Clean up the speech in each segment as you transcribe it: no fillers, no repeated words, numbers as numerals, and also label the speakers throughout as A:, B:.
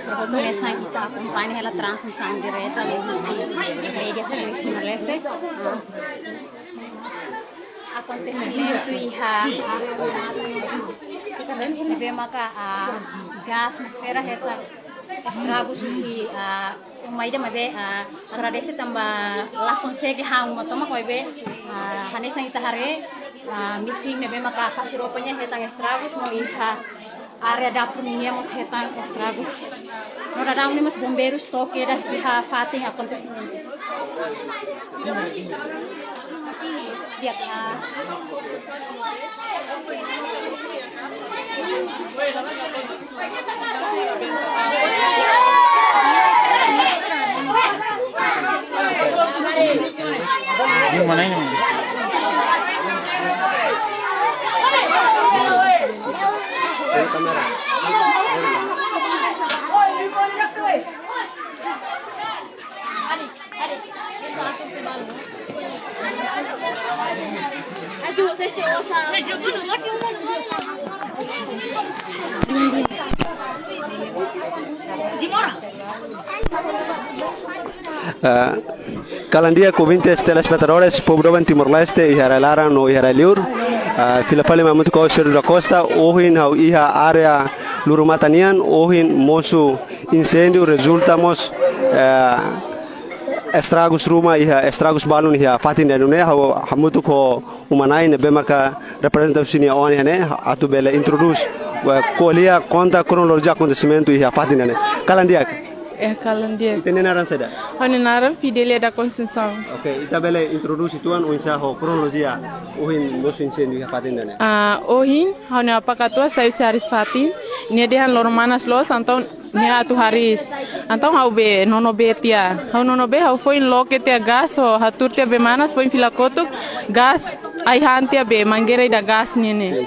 A: Soprattutto messa in accompagna la transmissão direta alle mídias Timor-Leste. Acontecimento e vem maka gas fera heta estragos si umaida mabe agradece tamba la consegue hang motoma ko be hanesang itahare missing mebe maka fasiropanya hetang estragos mo iha area dapur ninhamos hetang estragos no dadam nimos bombeiros toque das iha fating acontecimento dia
B: Yung mana ini? Kamera.
A: Aju, saya osa.
C: Kala dia com 20 telespectadores, povo de Timor-Leste, ihara Laran ou ihara Liur, Filapali Mamutu Kauser da Costa, ohin hau iha area Lurumatanian, ohin mosu incêndio, resultamos estragos rumah iha estragos balun iha fatin da dunia hau hamutu ko umanai ne bemaka representativo sini on ne atu bela introduce kolia conta cronologia acontecimento iha fatin ne kala dia
D: Kalandia.
C: Ite naran seda.
D: Hone naran Fidelia da Conceição.
C: Okay, ita bele introduce tuan unsa ho kronologia ohin mosu incêndio iha fatin ne.
D: Ohin hone apakatua sayu saris fatin. Nia dehan lormanas los antau nia atu haris. Antau hau be nono betia. Hau nono be hau foi loke tia gas ho hatur tia be manas foi filakotuk gas ai hantia be manggere da gas nene.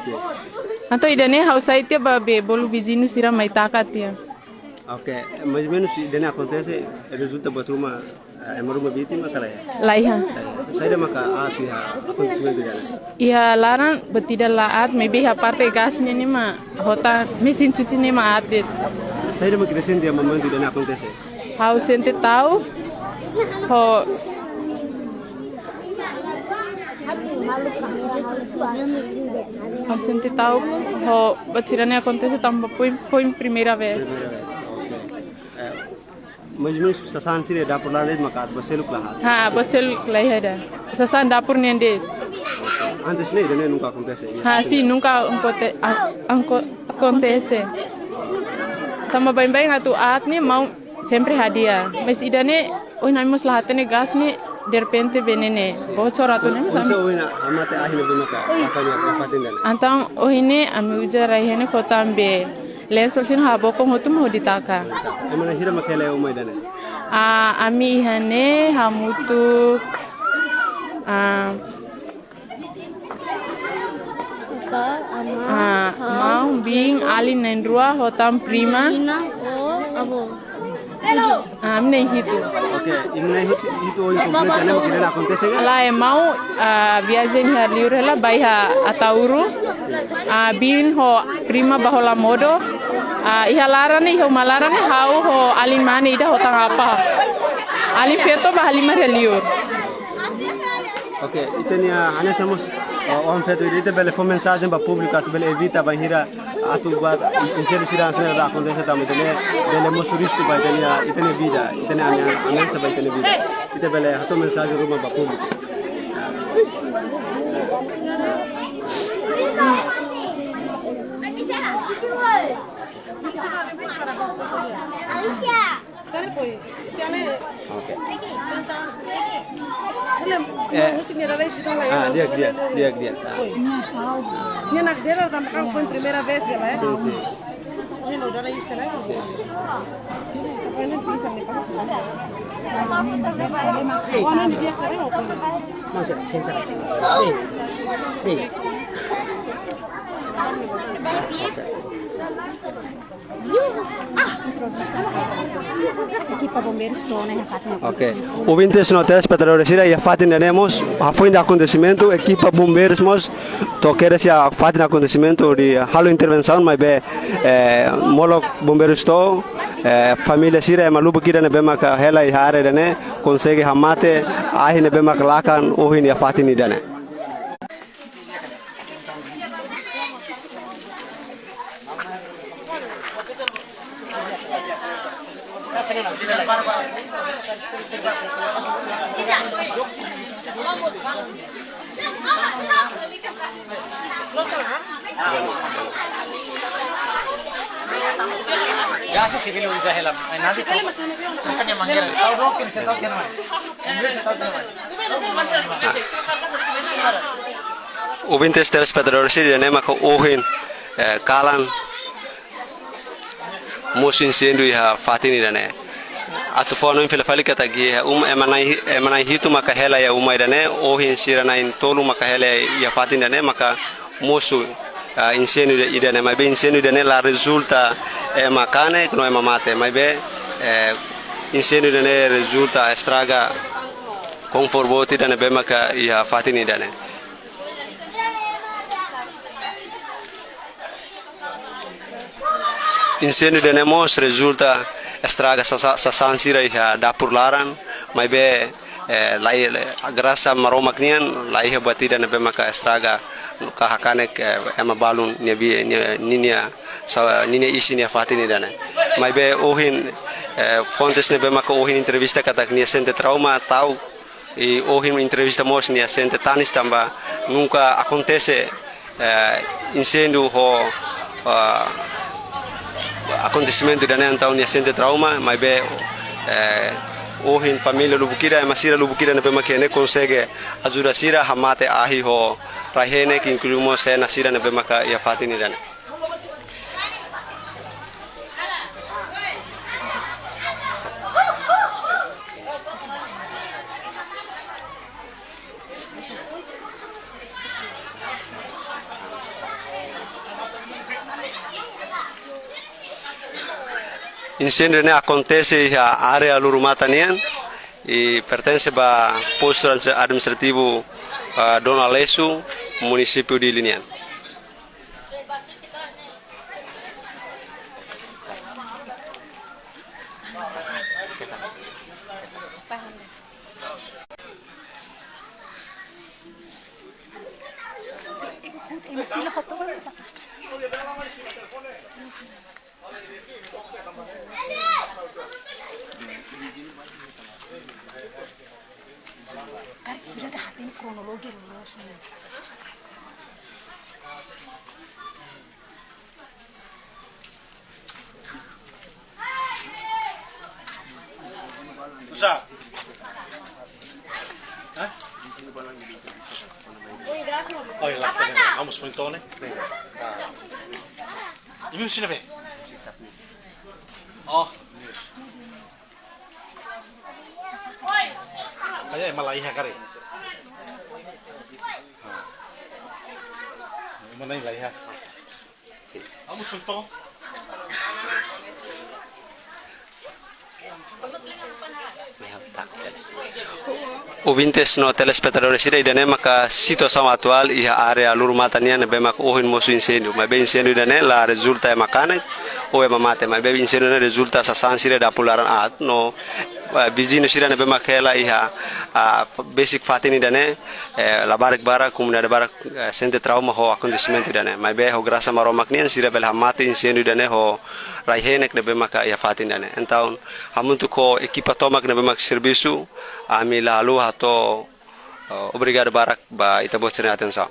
D: Antau idane hau sai tia ba be bolu bizinu sira maitaka tia.
C: Okay, mais ou menos dene acontece resulta buat rumah rumah vítima kala ya.
D: Laiha.
C: Saya dah maka ya acontecimento dela.
D: Ia laran betida laat maybe ha parte gas ni ma hota mesin cuci ni ma atit.
C: Saya dah maka recente momento dene acontece.
D: Hau sente tahu ho Hau sente tahu ho batirane acontece tambah foi primeira vez.
C: Mais ou menos sasan sire dapur lalet maka baseluk lahat.
D: Ha, bocel lai ada. Sasan dapur ni ande.
C: Antes ni dene nunca acontece.
D: Ha, si nunca acontece. Tama bain-bain atu at ni mau sempre hadiah. Mas idane oi namos lahat ni gas ni de repente venene. Bocor atu ni
C: Saya wina amate ahin bimaka apanya fatin dene.
D: Antang ohine ami ujar rahene kotambe. Lenso sin habo ko hotum hoditaka.
C: Emana hira makele umay dene.
D: Ami hane hamutu mau bing alin nendrua hotam prima. Amne hitu.
C: Okay, imne hitu oi komplit dene makile acontece ga.
D: Ala mau viajen haliur hela baiha atauru. Bin ho prima bahola modo. Iha larane iho malarane hau ho alin mani ida hotang apa. Alin feto bah lima haliur.
C: Okay, itenia hanya samos on feto ite bele fo mensagem ba público atu bele evita ba hira atu ba inseru sira asne da acontece tamu dele mosu risco ba itenia vida itenia anya sa ba itenia vida ite bele hatu mensagem rumah ba público.
E: Alicia.
C: Okay. Dia.
F: Ni nak dia tambah kan foi primeira vez ya, ya.
C: Sim.
F: Ini udah ada istilah. Ini bisa nih, Pak. Oh, ini dia keren apa?
C: Masuk sensor. Nih.
A: equipa bombeiros estão né Fatima.
C: Ok. Ouvintes no telespectadores, e a fatin nemos, a foi de acontecimento, equipa bombeiros mos, toqueira se a fatin acontecimento de halo intervenção, mas be molo bombeiros to, família sira malubu kira ne bema ka hela e hare ne, consegue hamate, ahi ne bema lakan, ohin a fatin idane.
B: Ya sih civil udah helm. Nanti makanya manggil. Tahu dong, kita tahu kan mana. Inggris tahu kan mana.
C: Ouvintes telespectadores, ne maka ohin kalan musim incêndio ya fatin idane. Atu fono in fila falika tagi emanai hitu maka hela ya umai dane ohin sira nain tolu maka hela ya fatin dane maka musu incêndio idane mai be incêndio idane la resulta makane no mate mai be incêndio idane resulta estraga conformoti dane be maka ya fatin idane. Incêndio idane mos resulta estraga sasansira ya dapur laran mai be lai grasa maromak nian lai hebati dan be maka estraga kahakane ema balun ninia isi nia fatini dana mai be ohin fontes ne be maka ohin entrevista katak nia sente trauma tau e ohin entrevista mos nia sente tanis tamba nunca acontece incêndio ho acontecimento da nenta unia sente trauma mas be ohin família lubukira e masira lubukira na pema que ne consegue ajuda sira hamate ahi ho rahene que incluímos se na sira na pema ka ya fatini dana incêndio ne acontece a área Lurumata nian e pertence a posto administrativo Dona Lesu, município de Linian.
B: Usah. Hah? Oh, ya, vamos por entonces. Ini sini be. Oh. Kaya malai ha kare. Mana lai ha. Vamos por entonces. Ouvintes no telespectadores ida idane maka situação atual e a área Lurumata nian be mak ohin mosu incêndio mas be incêndio idane la resulta é makane ou é mamate mas be incêndio ne resulta sa sansire da pularan at no bizino sira ne be makela iha basic fatini idane la barak comunidade barak sente trauma ho acontecimento idane mas be ho grasa maromak nian sira bel hamate incêndio idane ho raihenek ne be maka ia fatin idane então hamuntu ko equipa tomak ne be mak serviço ami lalu atau obrigado barak ba ita bocene atenção